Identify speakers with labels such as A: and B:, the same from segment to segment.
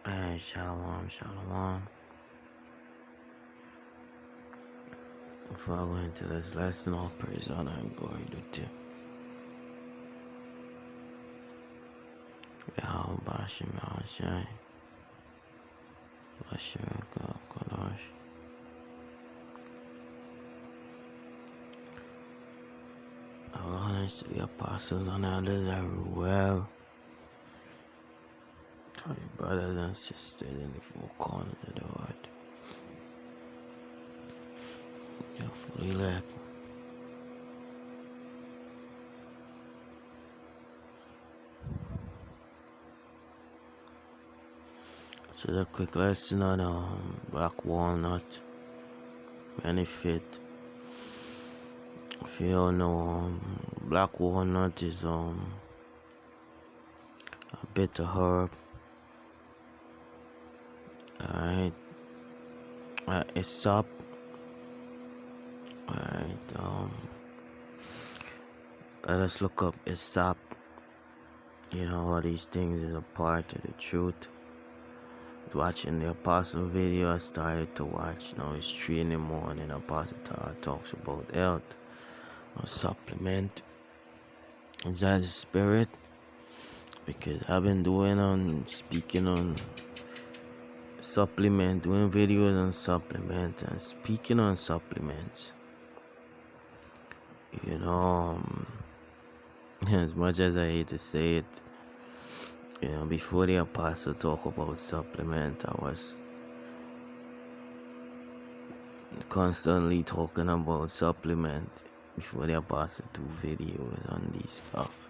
A: Shalom, shalom. Before I go into this lesson, all praise, honor, and glory to Yahweh, Bashim, Yahweh, Bashim, Kodosh. Our honors to the apostles and elders everywhere. To your brothers and sisters in the four corners of the world. You're fully elect. So the quick lesson on black walnut benefit. If you don't know, black walnut is a bitter herb. Alright, it's sap. Alright, let us look up its sap. All these things is a part of the truth. Watching the Apostle video, I started to watch. Now it's 3 in the morning. Apostle talks about health or supplement. Is that the spirit? Because I've been speaking on supplement, doing videos on supplement and speaking on supplements. As much as I hate to say it, before the apostle talk about supplement, I was constantly talking about supplement before the apostle do videos on these stuff.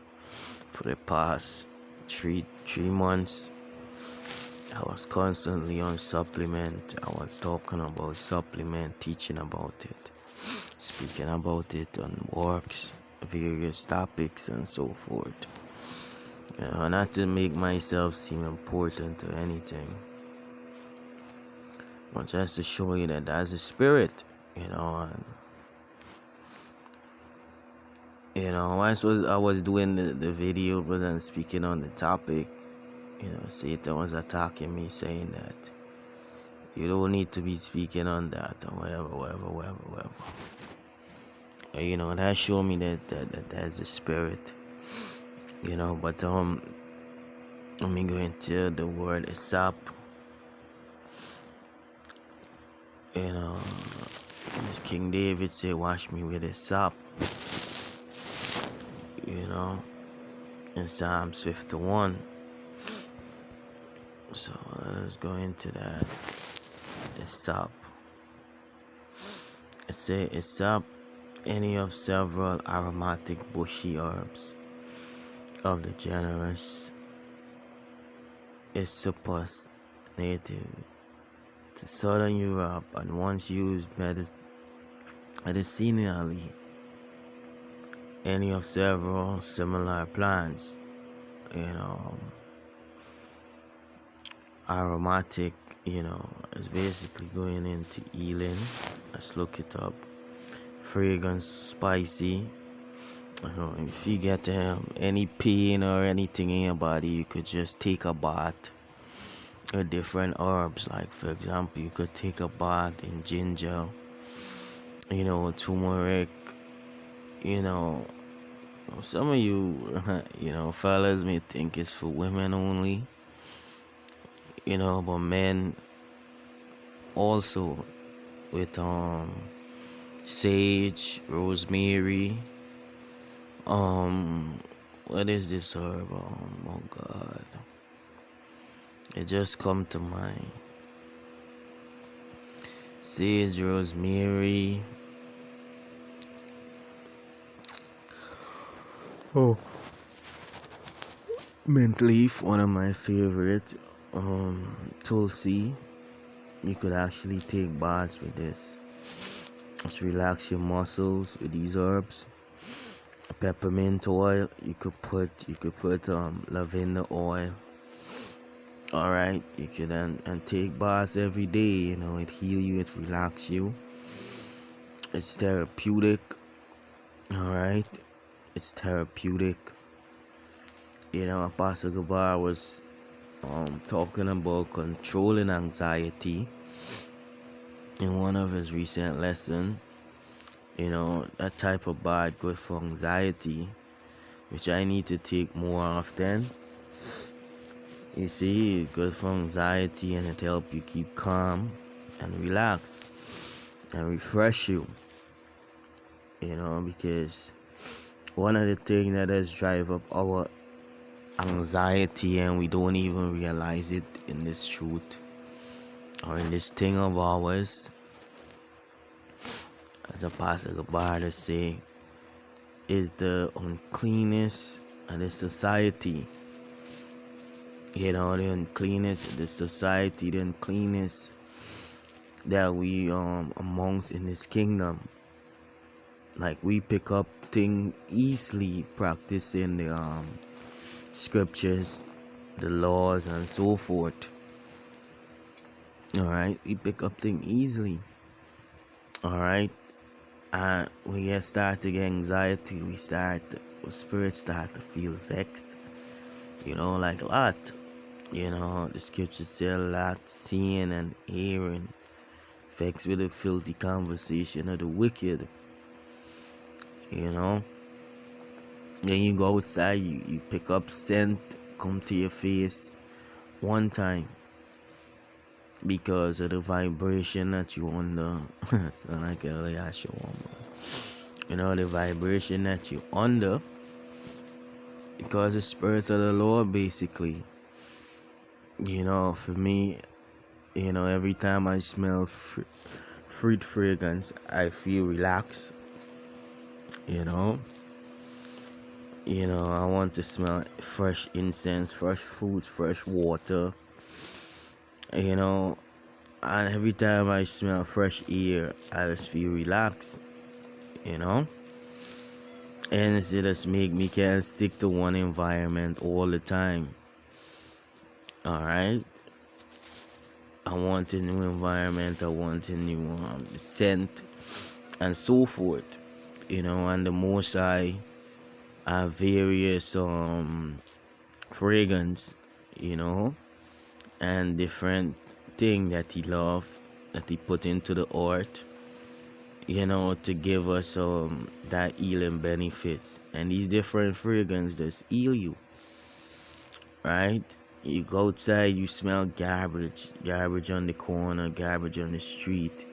A: For the past three months, I was constantly on supplement. I was talking about supplement, teaching about it, speaking about it on works, various topics and so forth. Not to make myself seem important or anything, but just to show you that that's a spirit, and I was doing the video, but then speaking on the topic, Satan was attacking me, saying that you don't need to be speaking on that or whatever. That showed me that that's a spirit. But let me go into the word sap. As King David said, wash me with his sap. In Psalms 51. So let's go into that. The sap. It says a sap, any of several aromatic bushy herbs of the genus Isospus, native to southern Europe and once used medicinally. Any of several similar plants, aromatic, is basically going into healing. Let's look it up. Fragrance, spicy. If you get any pain or anything in your body, you could just take a bath with different herbs. Like, for example, you could take a bath in ginger, turmeric. Some of you, fellas may think it's for women only, but men also with sage, rosemary. What is this herb? Oh God, it just come to mind. Sage, rosemary. Mint leaf, one of my favorite. Tulsi. You could actually take baths with this. Just relax your muscles with these herbs. Peppermint oil. You could put lavender oil. Alright, you could and take baths every day. It heal you, it relax you. It's therapeutic. Alright, it's therapeutic. Apostle Gabar was talking about controlling anxiety in one of his recent lessons. That type of bad good for anxiety, which I need to take more often. You see, it's good for anxiety and it helps you keep calm and relax and refresh you. Because one of the things that does drive up our anxiety and we don't even realize it in this truth or in this thing of ours, as a pastor Gabarda say, is the uncleanness of the society. The uncleanness of the society, the uncleanness that we amongst in this kingdom. Like we pick up things easily, practicing the scriptures, the laws, and so forth. Alright, we pick up things easily. Alright, and when we start to get anxiety, our spirits start to feel vexed. Like a lot. The scriptures say a lot, seeing and hearing, vexed with the filthy conversation of the wicked. Then you go outside, you pick up scent, come to your face one time because of the vibration that you under. So I can really ask you one more. The vibration that you under because the spirit of the Lord, basically. For me, every time I smell fruit fragrance, I feel relaxed. I want to smell fresh incense, fresh fruits, fresh water. And every time I smell fresh air, I just feel relaxed. And it just make me can't stick to one environment all the time. Alright? I want a new environment, I want a new scent, and so forth. And the most I have various fragrance, and different thing that he love, that he put into the art, to give us that healing benefits. And these different fragrance just heal you. Right? You go outside, you smell garbage on the corner, garbage on the street.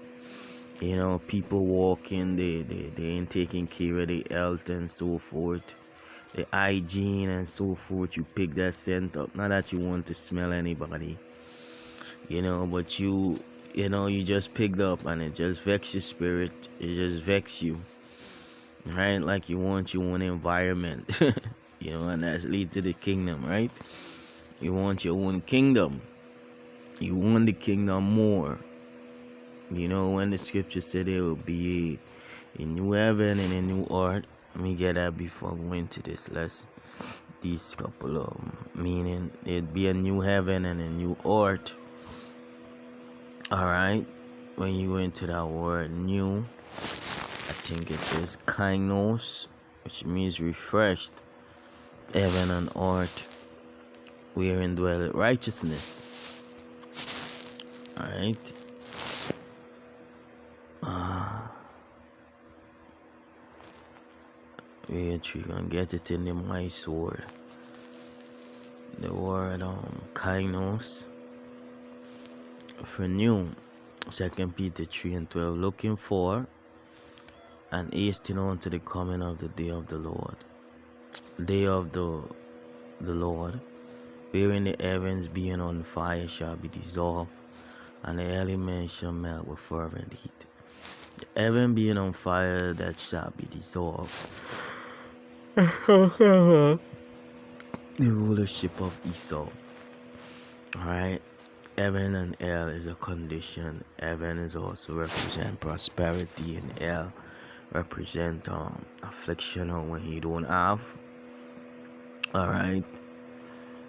A: People walking, they ain't taking care of their health and so forth. The hygiene and so forth. You pick that scent up. Not that you want to smell anybody, but you just picked up and it just vex your spirit. It just vex you. Right? Like you want your own environment. And that's lead to the kingdom, right? You want your own kingdom. You want the kingdom more. When the scripture said there will be a new heaven and a new earth. Let me get that before going to this. These couple of meaning. There'd be a new heaven and a new earth. Alright? When you go into that word new, I think it is kainos, which means refreshed. Heaven and earth, wherein dwelleth righteousness. Alright. We're gonna get it in the my sword. The word kainos for new. 2 Peter 3:12. Looking for and hastening on to the coming of the day of the Lord. Day of the Lord, wherein the heavens being on fire shall be dissolved, and the elements shall melt with fervent heat. The heaven being on fire, that shall be dissolved. The rulership of Esau. Alright? Heaven and hell is a condition. Heaven is also represent prosperity, and hell represent affliction or when you don't have. Alright?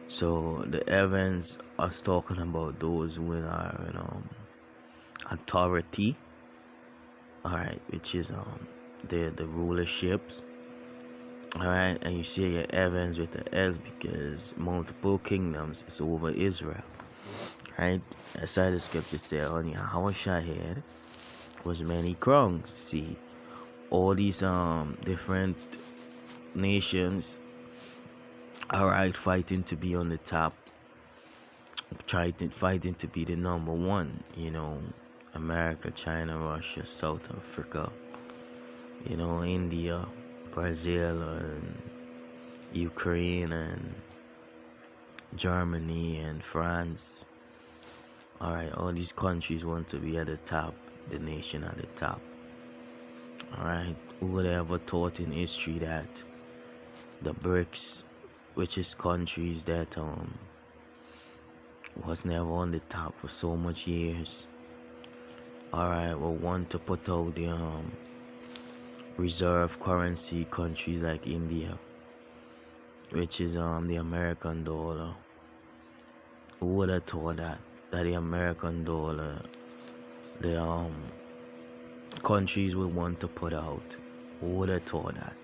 A: So the heavens are talking about those who are authority. Alright, which is the rulerships. Alright, and you see your Evans with the S because multiple kingdoms is over Israel. Right? That's how the scripture say on Yahushua was many crowns. See, all these different nations, alright, fighting to be on the top, fighting to be the number one, America, China, Russia, South Africa, India, Brazil, and Ukraine, and Germany, and France. Alright, all these countries want to be at the top, the nation at the top. Alright, who would have ever thought in history that the BRICS, which is countries that was never on the top for so much years, alright, will want to put out the reserve currency countries like India, which is the American dollar. Who would have thought that the American dollar, the countries would want to put out? Who would have thought that?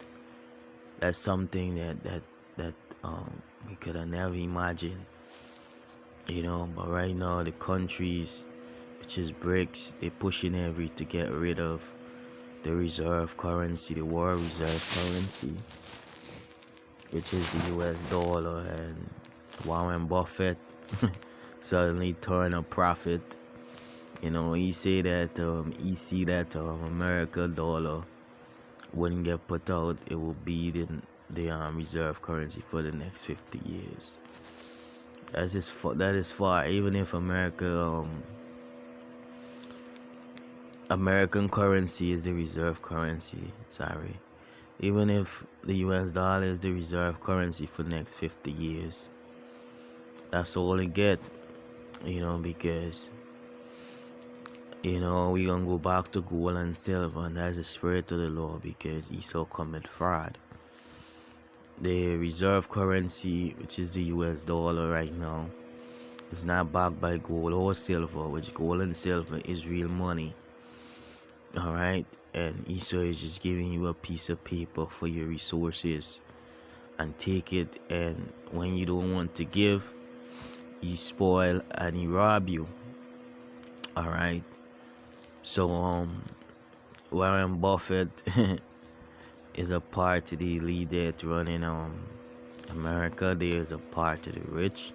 A: That's something that we could have never imagined, But right now, the countries, which is BRICS, they're pushing to get rid of the reserve currency, the world reserve currency, which is the US dollar, and Warren Buffett suddenly turned a profit. He say that he see that America dollar wouldn't get put out. It will be the reserve currency for the next 50 years. That is far. Even if American currency is the reserve currency, sorry. Even if the US dollar is the reserve currency for the next 50 years, that's all it get, because, we gonna go back to gold and silver, and that's the spirit of the Lord, because Esau commit fraud. The reserve currency, which is the US dollar right now, is not backed by gold or silver, which gold and silver is real money. Alright? And Esau is just giving you a piece of paper for your resources, and take it, and when you don't want to give, he spoil and he rob you. Alright? So Warren Buffett is a part of the elite that running America. There is a part of the rich.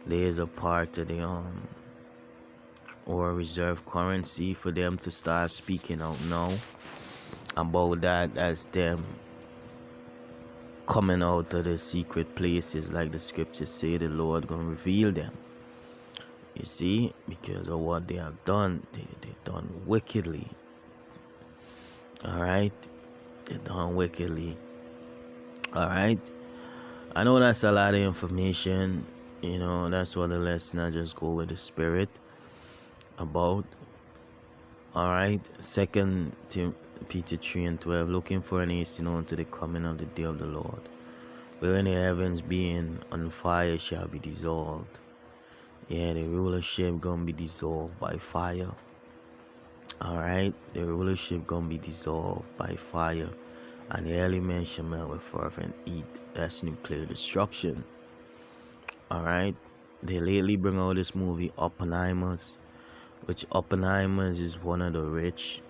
A: There is a part of the or reserve currency for them to start speaking out now about that, as them coming out of the secret places, like the scriptures say. The Lord gonna reveal them. You see, because of what they have done, they done wickedly. Alright, they done wickedly. Alright, I know that's a lot of information. That's what the lesson I just go with the spirit about. Alright, 2 Peter 3:12, looking for an hastening unto the coming of the day of the Lord, wherein the heavens being on fire shall be dissolved. Yeah, the rulership gonna be dissolved by fire. Alright, the rulership gonna be dissolved by fire, and the elements shall melt with fervent heat. That's nuclear destruction. Alright, they lately bring out this movie Oppenheimer's, which Oppenheimer's is one of the rich,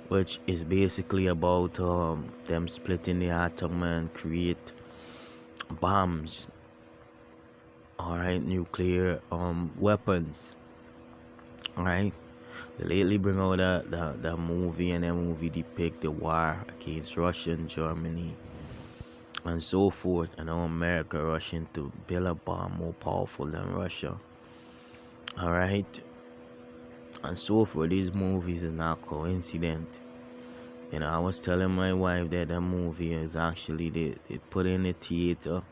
A: which is basically about them splitting the atom and create bombs. Alright, nuclear weapons. Alright, they lately bring out that movie, and that movie depict the war against Russia and Germany and so forth, and now America rushing to build a bomb more powerful than Russia. Alright, and so forth. These movies are not coincident. I was telling my wife that movie is actually they put in the theater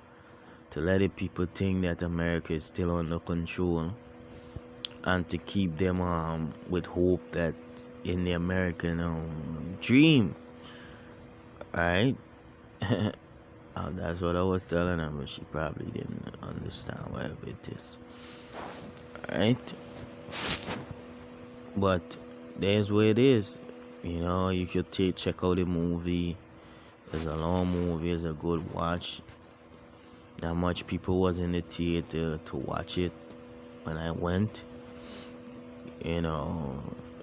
A: to let the people think that America is still under control, and to keep them with hope that in the American dream. Right? That's what I was telling her, but she probably didn't understand whatever it is. Right? But there's where it is. You should check out the movie. It's a long movie. It's a good watch. Not much people was in the theater to watch it when I went. You know,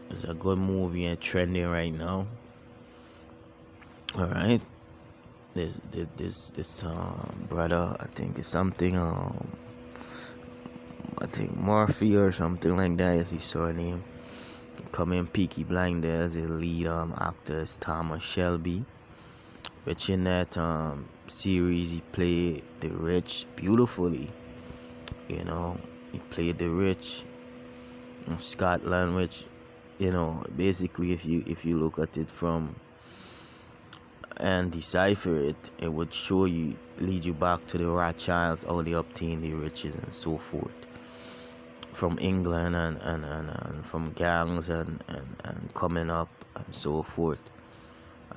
A: it's a good movie and trending right now. All right. This brother, I think it's something I think Murphy or something like that is his surname. Come in Peaky Blinders, the lead actor is Thomas Shelby, which in that series he played the rich beautifully. You know, he played the rich in Scotland, which, you know, basically if you look at it from and decipher it, it would show you, lead you back to the Rothschilds, how they obtained the riches and so forth from England and from gangs and coming up and so forth,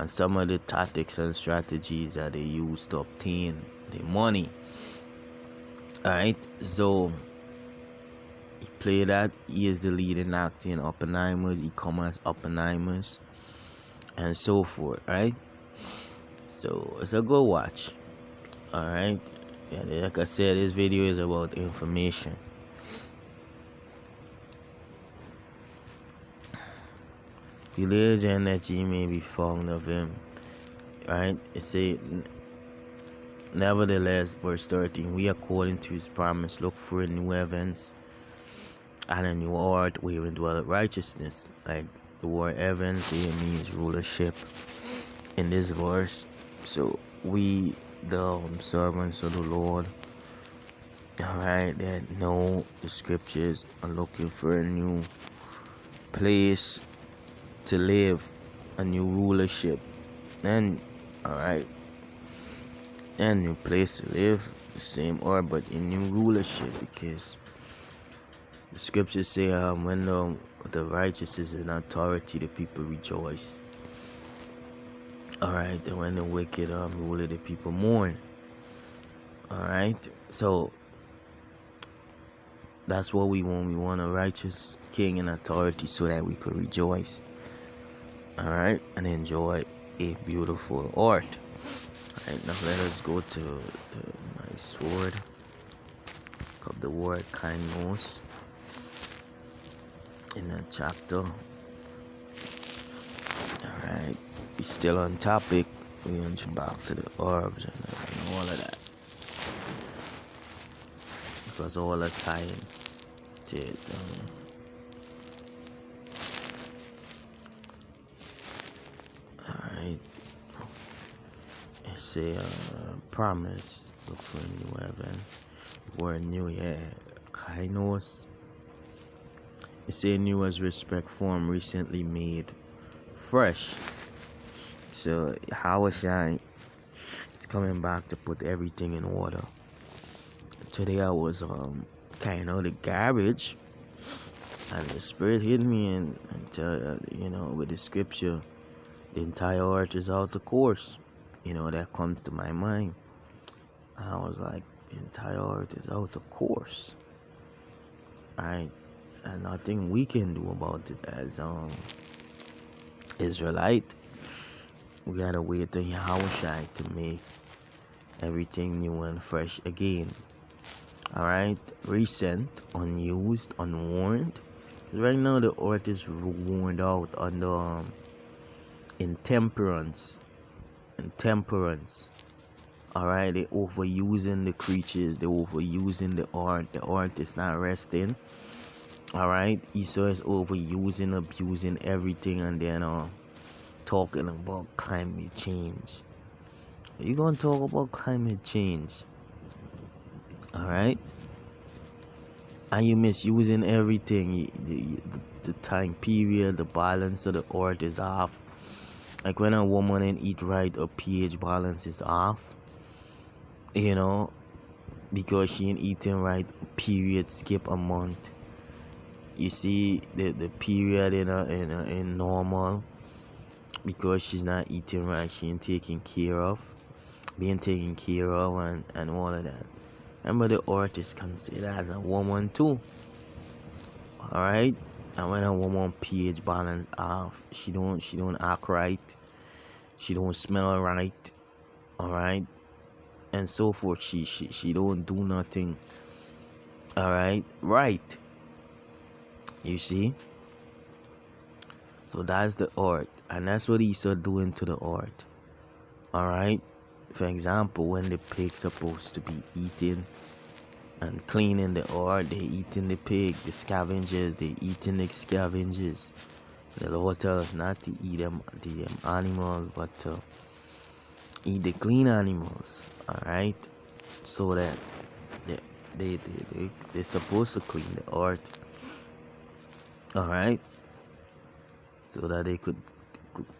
A: and some of the tactics and strategies that they used to obtain the money. Alright, so he played that. He is the leading actor in Oppenheimer's, he come as Oppenheimer's and so forth, right? So it's a good watch. Alright. Yeah, like I said, this video is about information. The legend that ye may be found of him. Right? It say, nevertheless, verse 13, we according to his promise look for a new heavens and a new earth wherein dwelleth righteousness. Like the word heavens here means rulership in this verse. So we, the servants of the Lord, alright, that know the scriptures, are looking for a new place to live, a new rulership, and alright, and new place to live, the same or but a new rulership, because the scriptures say when the righteous is in authority, the people rejoice. Alright, and when the wicked ruler, the people mourn. Alright, so that's what we want. We want a righteous king in authority so that we could rejoice. Alright, and enjoy a beautiful art. Alright, now let us go to my sword of the word kindness in that chapter. Alright, we still on topic. We jump back to the herbs and all of that, because all the time to it. Alright, it's a promise. Look for a new heaven. Word new, yeah. Kindness. It's a new as respect form recently made fresh. So how is I? It's coming back to put everything in order. Today I was kind of the garbage, and the spirit hit me and you know, with the scripture, the entire earth is out of course. You know, that comes to my mind, and I was like, the entire earth is out of course. Right, and nothing we can do about it as Israelite. We gotta wait till Yahushua to make everything new and fresh again. Alright, recent, unused, unwarned. Right now the earth is worn out under intemperance. Alright, they overusing the creatures, they overusing the earth. The earth is not resting. Alright, Esau is overusing, abusing everything, and then talking about climate change. You gonna talk about climate change? Alright, and you misusing everything. The time period, the balance of the earth is off. Like when a woman ain't eat right, her pH balance is off. You know, because she ain't eating right, period skip a month. You see the period in normal, because she's not eating right, she ain't being taken care of and all of that. Remember, the earth is considered as a woman too. Alright? And when a woman pH balance off, she don't act right, she don't smell right, all right, and so forth. She don't do nothing, all right, right. You see, so that's the art, and that's what Esau doing to the art, all right. For example, when the pig's supposed to be eating and cleaning the art, they eating the pig. The scavengers, they eating the scavengers. The Lord tells us not to eat them animals, but to eat the clean animals, all right, so that they, they're supposed to clean the art, all right, so that they could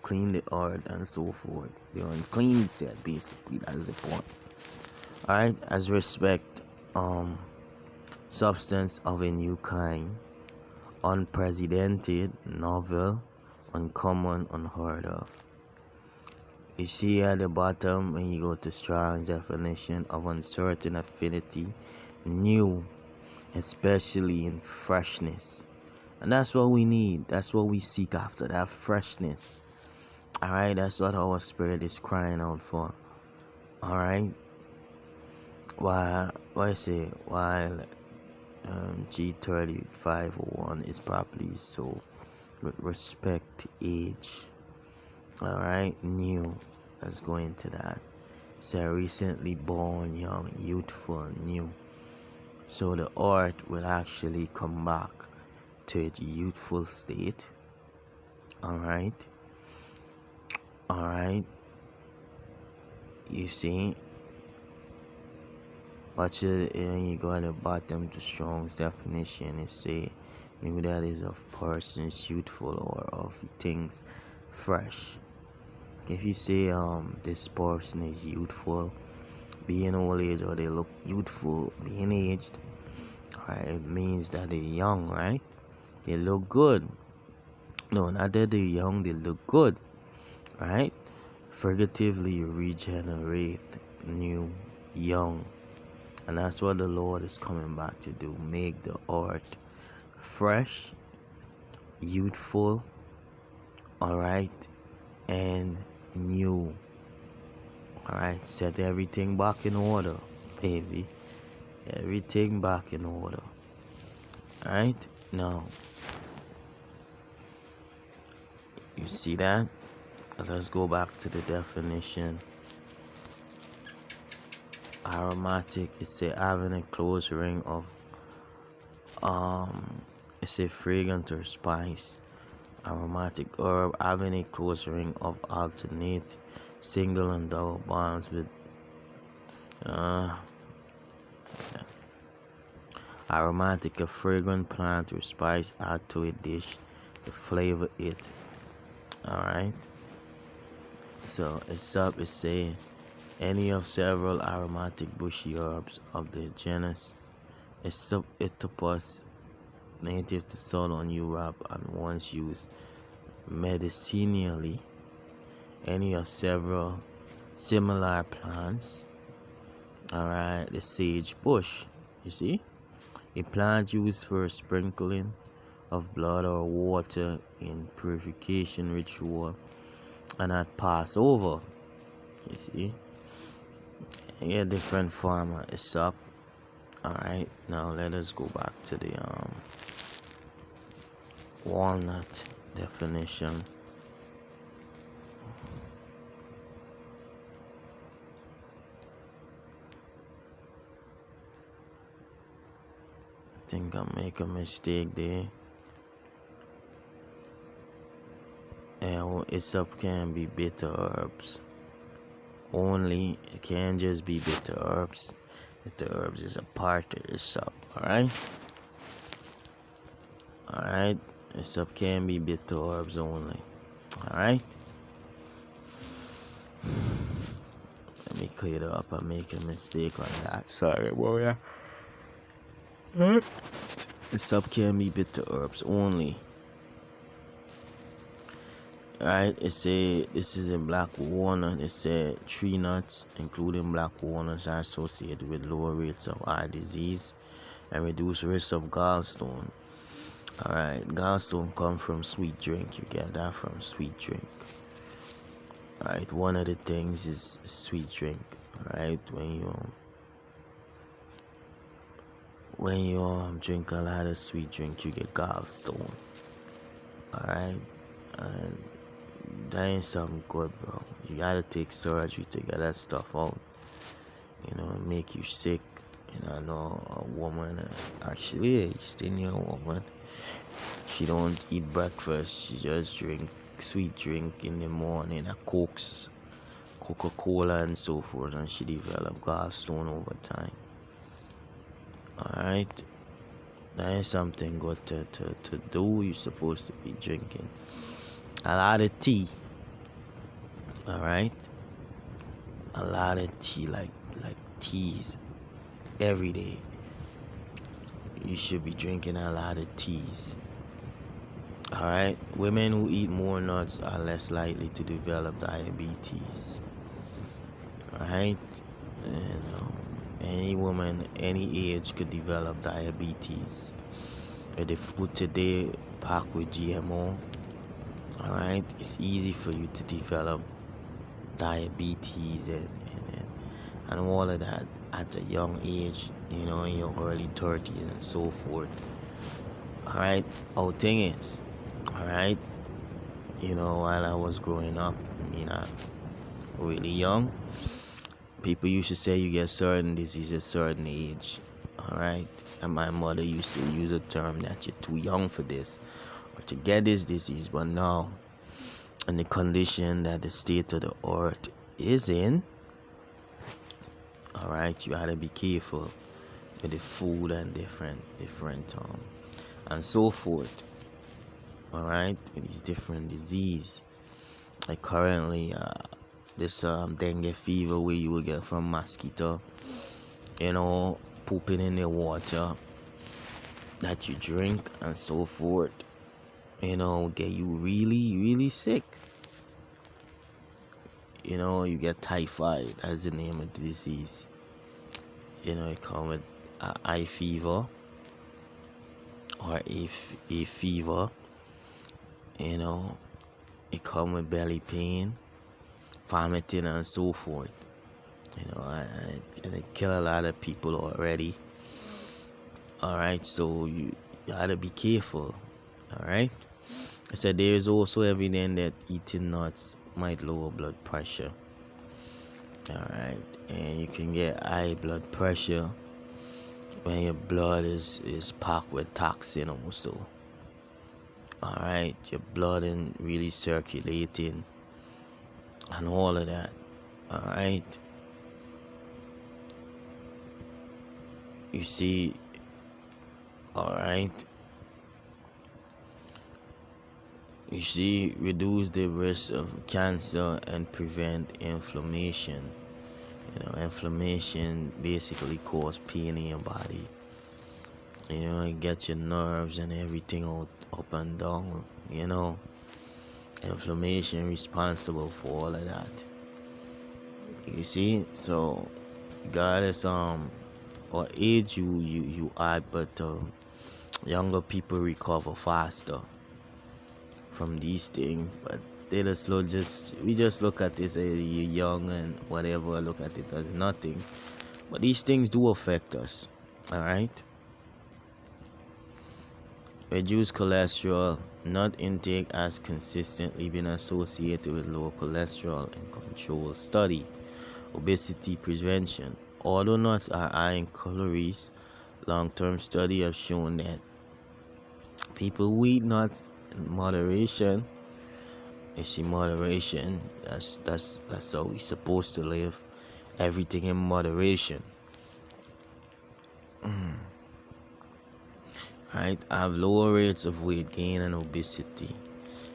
A: clean the art and so forth. The unclean said, basically, that's the point, all right. As respect, substance of a new kind, unprecedented, novel, uncommon, unheard of. You see at the bottom when you go to Strong's definition of uncertain affinity, new, especially in freshness. And that's what we need. That's what we seek after, that freshness. Alright, that's what our spirit is crying out for. Alright. While G3501 is properly so with respect to age. Alright, new. Let's go into that. Say recently born, young, youthful, new. So the art will actually come back to its youthful state. Alright. Alright. You see? Watch it, and you go at the bottom to Strong's definition and say new, that is of persons youthful or of things fresh. If you say this person is youthful, being old age, or they look youthful, being aged, right, it means that they're young, right? They look good. No, not that they're young, they look good, right? Figuratively regenerate, new, young. And that's what the Lord is coming back to do. Make the art fresh, youthful, alright, and new. Alright, set everything back in order, baby. Everything back in order. Alright, now, you see that? Let's go back to the definition. Aromatic is having a close ring of it's a fragrant or spice. Aromatic herb having a close ring of alternate single and double bonds with aromatic, a fragrant plant or spice add to a dish to flavor it. Alright, so it's up, it's saying any of several aromatic bushy herbs of the genus Ethopus, native to southern Europe and once used medicinally. Any of several similar plants. Alright, the sage bush, you see, a plant used for sprinkling of blood or water in purification ritual and at Passover. You see, a different farmer is up. Alright, now let us go back to the walnut definition. I think I make a mistake there. And itself can be bitter herbs only. It can't just be bitter herbs. Bitter herbs is a part of itself. Alright, itself can be bitter herbs only. Alright, let me clear it up. I make a mistake like that. Sorry, warrior. Itself can be bitter herbs only. Alright, this is a black walnut. It said tree nuts, including black walnuts, are associated with lower rates of heart disease and reduced risk of gallstone. Alright, gallstone come from sweet drink. You get that from sweet drink. Right, one of the things is sweet drink. Right, when you drink a lot of sweet drink, you get gallstone. All right, and that ain't something good, bro. You gotta take surgery to get that stuff out. It make you sick. I know a woman, actually a senior woman. She don't eat breakfast. She just drink sweet drink in the morning, a Cokes, Coca-Cola, and so forth, and she developed gallstone over time. All right, that is something good to do. You're supposed to be drinking a lot of tea. All right, a lot of tea, like teas every day. You should be drinking a lot of teas. All right, women who eat more nuts are less likely to develop diabetes. All right, and any woman, any age could develop diabetes. With the food today packed with GMO, all right, it's easy for you to develop diabetes and all of that at a young age, in your early 30s and so forth. All right, our thing is, all right, while I was growing up, I'm really young. People used to say you get certain diseases at certain age. All right, and my mother used to use a term that you're too young for this or to get this disease. But now, in the condition that the state of the earth is in, all right, you gotta be careful with the food and different and so forth. All right, with these different disease. Like currently, this dengue fever where you will get from mosquito, pooping in the water that you drink and so forth, get you really, really sick. You get typhoid, that's the name of the disease. It come with eye fever or a fever. It come with belly pain, vomiting, and so forth. And it kill a lot of people already. All right, so you gotta be careful. All right. I said there is also evidence that eating nuts might lower blood pressure. All right, and you can get high blood pressure when your blood is packed with toxin also. All right, your blood ain't really circulating and all of that. All right, you see. All right, you see, reduce the risk of cancer and prevent inflammation. Inflammation basically causes pain in your body. It gets your nerves and everything out, up and down. Inflammation responsible for all of that. You see, so regardless what age you are, but younger people recover faster from these things. But we just look at this as you're young and whatever, look at it as nothing. But these things do affect us. All right. Reduce cholesterol. Nut intake has consistently been associated with lower cholesterol in controlled study. Obesity prevention. Although nuts are high in calories, long-term studies have shown that people who eat nuts in moderation, moderation, that's how we're supposed to live. Everything in moderation. Right, have lower rates of weight gain and obesity.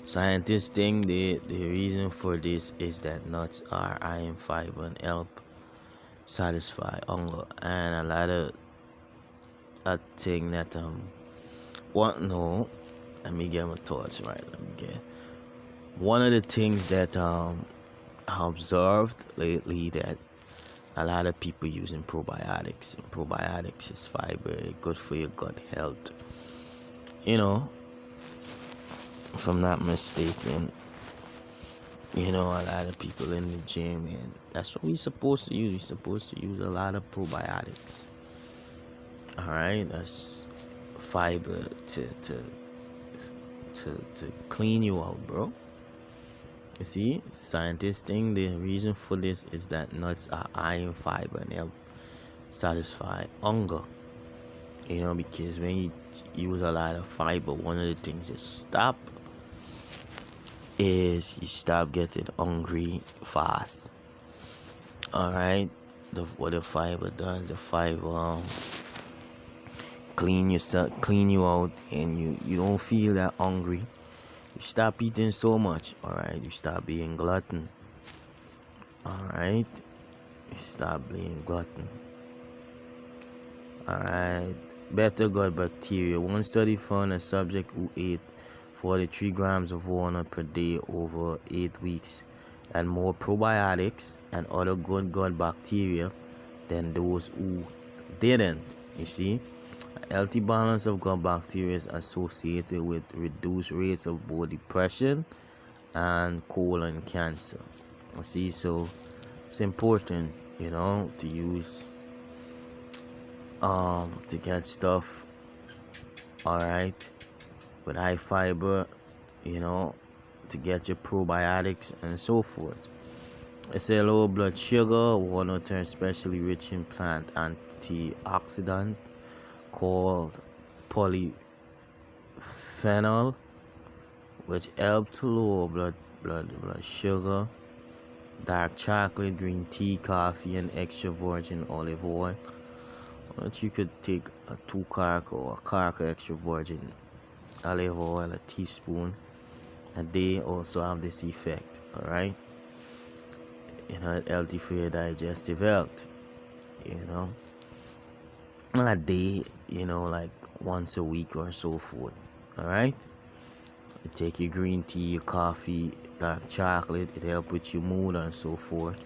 A: Scientists think the reason for this is that nuts are high in fiber and help satisfy hunger, and a lot of that thing that let me get my thoughts right. One of the things that I observed lately that a lot of people using probiotics. And probiotics is fiber, good for your gut health. If I'm not mistaken, A lot of people in the gym, and that's what we're supposed to use. We're supposed to use a lot of probiotics. All right, that's fiber to clean you out, bro. You see, scientists think the reason for this is that nuts are high in fiber and help satisfy hunger. Because when you use a lot of fiber, one of the things that you stop getting hungry fast. All right, what the fiber does, the fiber clean you out, and you don't feel that hungry. You stop eating so much. All right, you stop being glutton. All right, you stop being glutton. All right, better gut bacteria. One study found a subject who ate 43 grams of walnut per day over 8 weeks had more probiotics and other good gut bacteria than those who didn't. You see, a healthy balance of gut bacteria is associated with reduced rates of both depression and colon cancer. You see, so it's important, to use to get stuff, all right, with high fiber, to get your probiotics and so forth. It's a low blood sugar. Walnuts are especially rich in plant antioxidant called polyphenol, which help to lower blood sugar. Dark chocolate, green tea, coffee, and extra virgin olive oil. But you could take a 2 cark or a cark of extra virgin olive oil, a teaspoon, and they also have this effect. All right, healthy for your digestive health. A day, like once a week or so forth. All right, you take your green tea, your coffee, dark chocolate. It helps with your mood and so forth.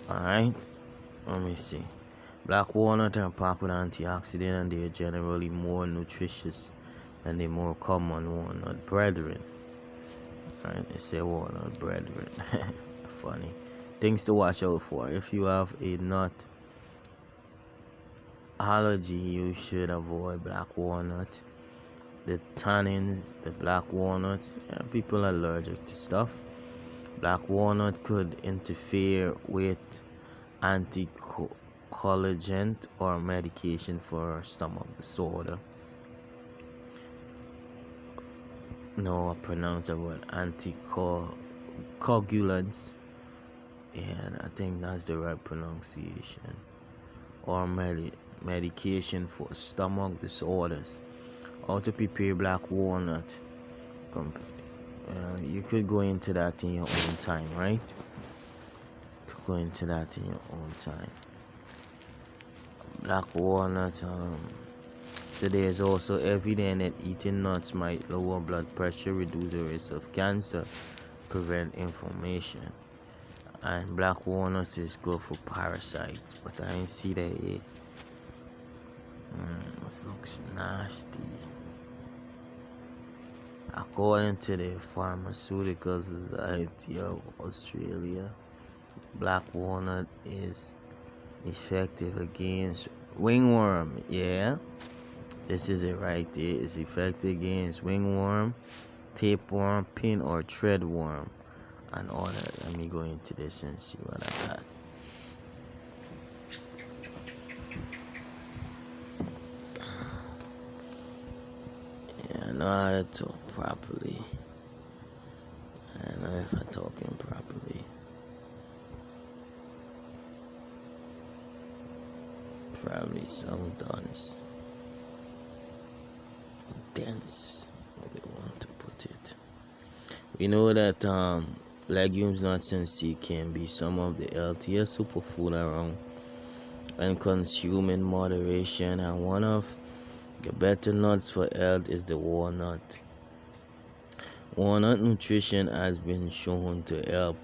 A: All right, let me see. Black walnut are packed with antioxidant, and they are generally more nutritious than the more common walnut brethren. Right? They say walnut brethren. Funny. Things to watch out for. If you have a nut allergy, you should avoid black walnut. The tannins, the black walnut, people are allergic to stuff. Black walnut could interfere with anticoagulant or medication for stomach disorder. No, I pronounce the word anticoagulants, and I think that's the right pronunciation. Or medication for stomach disorders. How to prepare black walnut? You could go into that in your own time, right? Go into that in your own time. Black walnut. Today is also evident that eating nuts might lower blood pressure, reduce the risk of cancer, prevent inflammation. And black walnut is good for parasites, but I ain't see that yet. This looks nasty. According to the Pharmaceutical Society of Australia, black walnut is effective against ringworm. Yeah, this is it right there. It's effective against ringworm, tapeworm, pin or threadworm, and all that. Let me go into this and see what I got. Yeah, I know how to talk properly. I don't know if I'm talking properly. Probably some dense, how they want to put it. We know that legumes, nuts, and seeds can be some of the healthiest superfood around when consumed in moderation, and one of the better nuts for health is the walnut. Walnut nutrition has been shown to help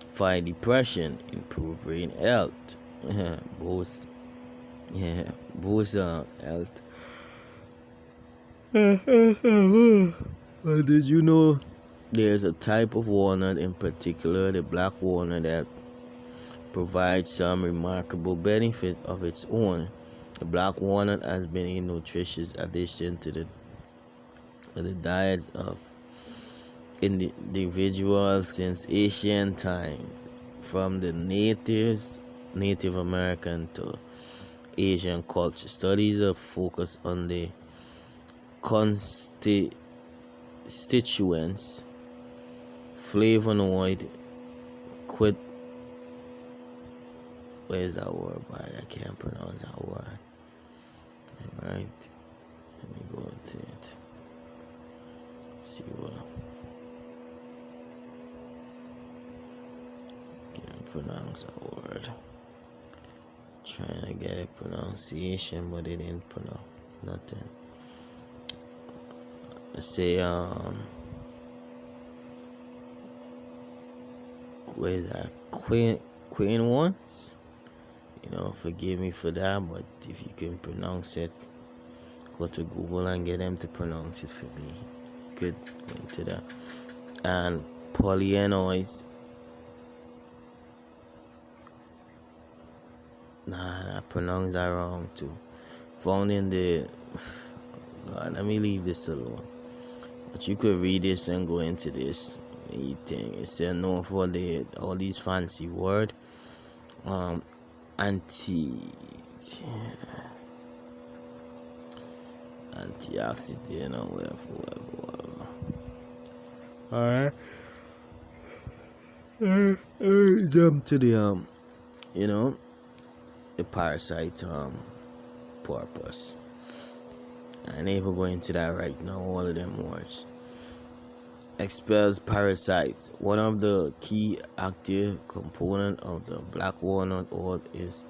A: fight depression, improve brain health, boost health. But did you know There's a type of walnut in particular, the black walnut, that provides some remarkable benefit of its own. The black walnut has been a nutritious addition to the diets of individuals since ancient times, from the Native American to Asian culture. Studies have focused on the constituents, flavonoid, quit. Where's that word? But I can't pronounce that word. Alright, let me go into it. See what. Can't pronounce that word. Trying to get a pronunciation, but it didn't pronounce nothing. Let's say where's that? Queen ones? Forgive me for that, but if you can pronounce it, go to Google and get them to pronounce it for me. Good, go into that. And polyenoids. Nah, I pronounced that wrong too. Found in the. God, let me leave this alone. But you could read this and go into this. You think it said no for all these fancy word. Antioxidant or whatever. Alright. Jump to the the parasite purpose. I ain't even going into that right now. All of them words. Expels parasites. One of the key active component of the black walnut oil is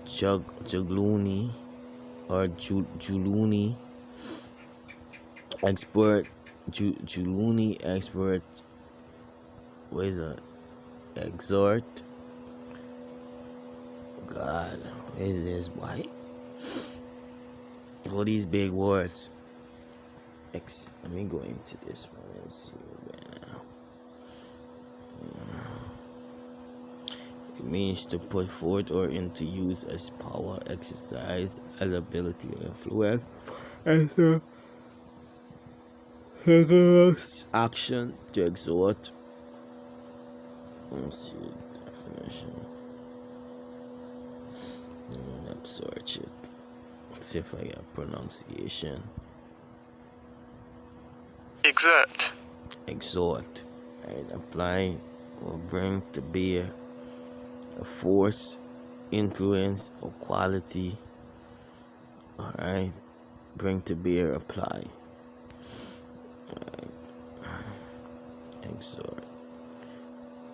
A: jugluni or juluni. Juluni expert. Exhort. God, what is this, boy? All these big words. Let me go into this one and see now. It means to put forth or into use as power, exercise, as ability or influence, as action to exhort. Let's see the definition. Search it. Let's see if I get pronunciation.
B: Exert.
A: Right? Apply or bring to bear a force, influence, or quality. Alright. Bring to bear, apply. Right. Exert.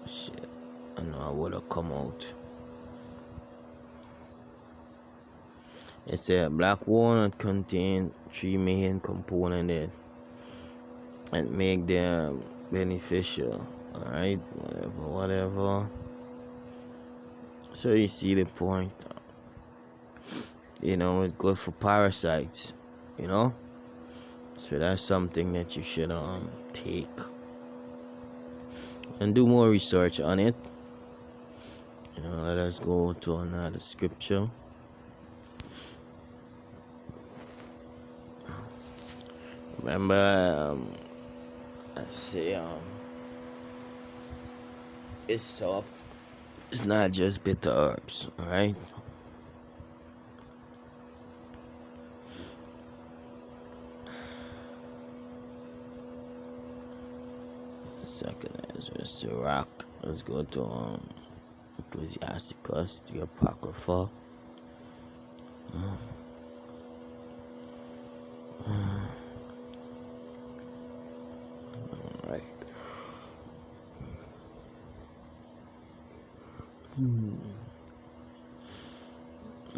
A: Shit. I know I would have come out. It said black walnut contain 3 main components and make them beneficial. Alright, whatever. So you see the point. It's good for parasites. So that's something that you should take and do more research on it. Let us go to another scripture. Remember, I say it's soft. It's not just bitter herbs, alright? Second is Sirach. Let's go to Ecclesiasticus, the Apocrypha. Alright.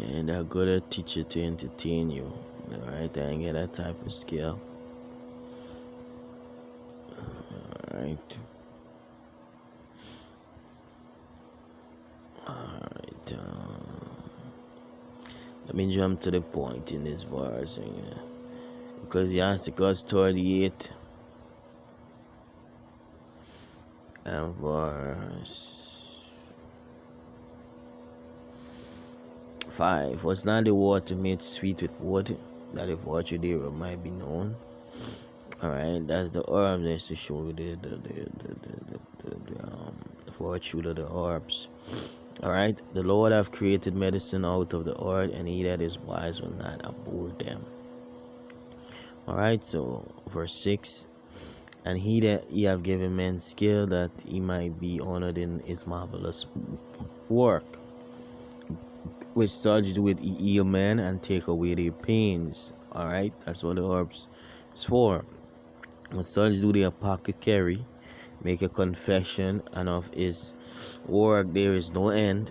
A: And they're good at teacher to entertain you. Alright, I ain't get that type of skill. Alright. Let me jump to the point in this verse. Ecclesiasticus 38. and verse 5. Was not the water made sweet with water, that if water thereof might be known? Alright, that's the herbs. That's to show you the virtue of the herbs. Alright, the Lord hath created medicine out of the earth, and he that is wise will not abhor them. Alright, so verse 6. And he that he have given men skill, that he might be honored in his marvelous work, which starts with heal men and take away their pains. Alright, that's what the herbs is for. When such do the apothecary make a confession, and of his work there is no end,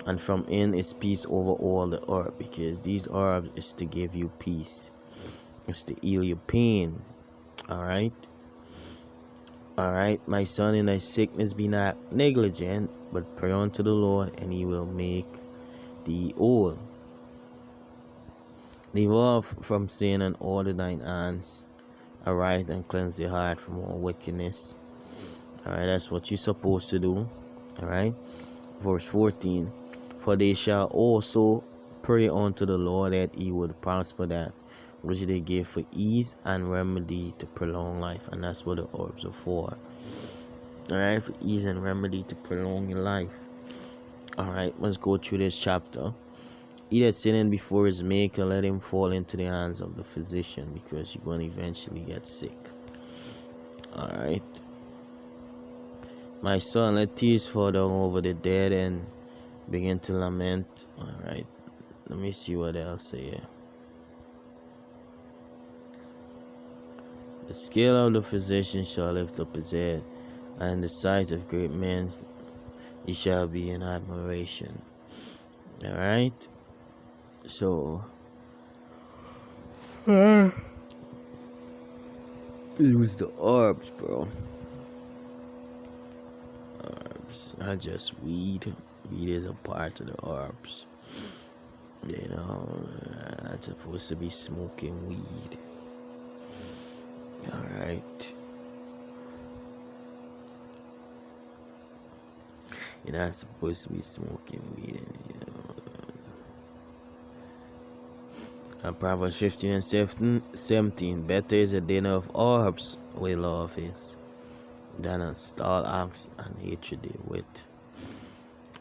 A: and from in is peace over all the earth, because these herbs is to give you peace, it's to heal your pains. Alright, my son, in thy sickness be not negligent, but pray unto the Lord, and he will make thee whole. Leave off from sin and order thine hands aright, and cleanse the heart from all wickedness. Alright, that's what you're supposed to do. Alright, verse 14. For they shall also pray unto the Lord, that he would prosper that which they give for ease and remedy to prolong life. And that's what the herbs are for. Alright, for ease and remedy to prolong your life. Alright, let's go through this chapter. He that sinneth before his maker, let him fall into the hands of the physician, because you're going to eventually get sick. Alright. My son, let tears fall down over the dead, and begin to lament. Alright. Let me see what else here. The skill of the physician shall lift up his head, and in the sight of great men he shall be in admiration. Alright. So use the herbs, bro. Herbs, not just weed. Weed is a part of the herbs. You know, not supposed to be smoking weed. Alright. You're not supposed to be smoking weed, you know. Proverbs 15 and 17. Better is a dinner of herbs with love is, than a stall ox and hatred therewith.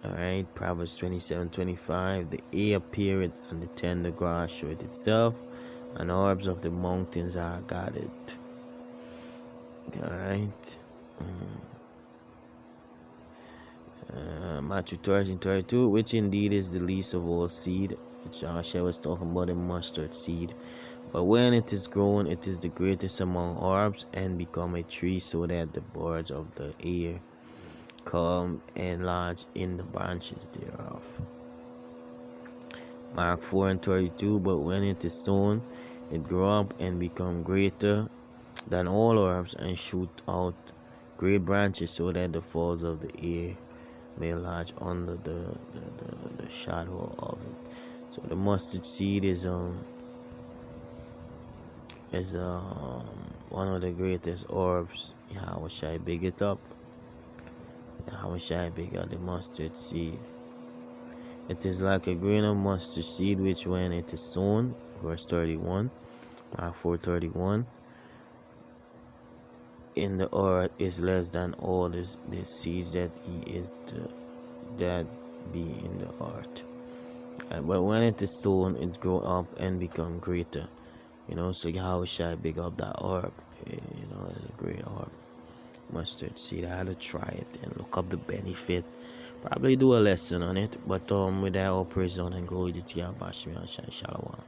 A: Alright, Proverbs 27:25. The air appeareth, and the tender grass showeth itself, and herbs of the mountains are gathered. Alright. Matthew 13:32, which indeed is the least of all seed, which Joshua was talking about, the mustard seed. But when it is grown, it is the greatest among herbs, and become a tree, so that the birds of the air come and lodge in the branches thereof. Mark 4:32. But when it is sown, it grow up and become greater than all herbs, and shoot out great branches, so that the fowls of the air may lodge under the shadow of it. So the mustard seed is one of the greatest herbs. How shall I big it up? How shall I big up the mustard seed? It is like a grain of mustard seed, which when it is sown, verse 31, Mark 4:31, in the earth is less than all the seeds that he is that be in the earth. But when it is sown, it grow up and become greater. You know, so how shall I big up that herb? You know, it's a great herb. Mustard seed. I had to try it and look up the benefit. Probably do a lesson on it. But with that, all praise on and glory to Yahweh. Shalom.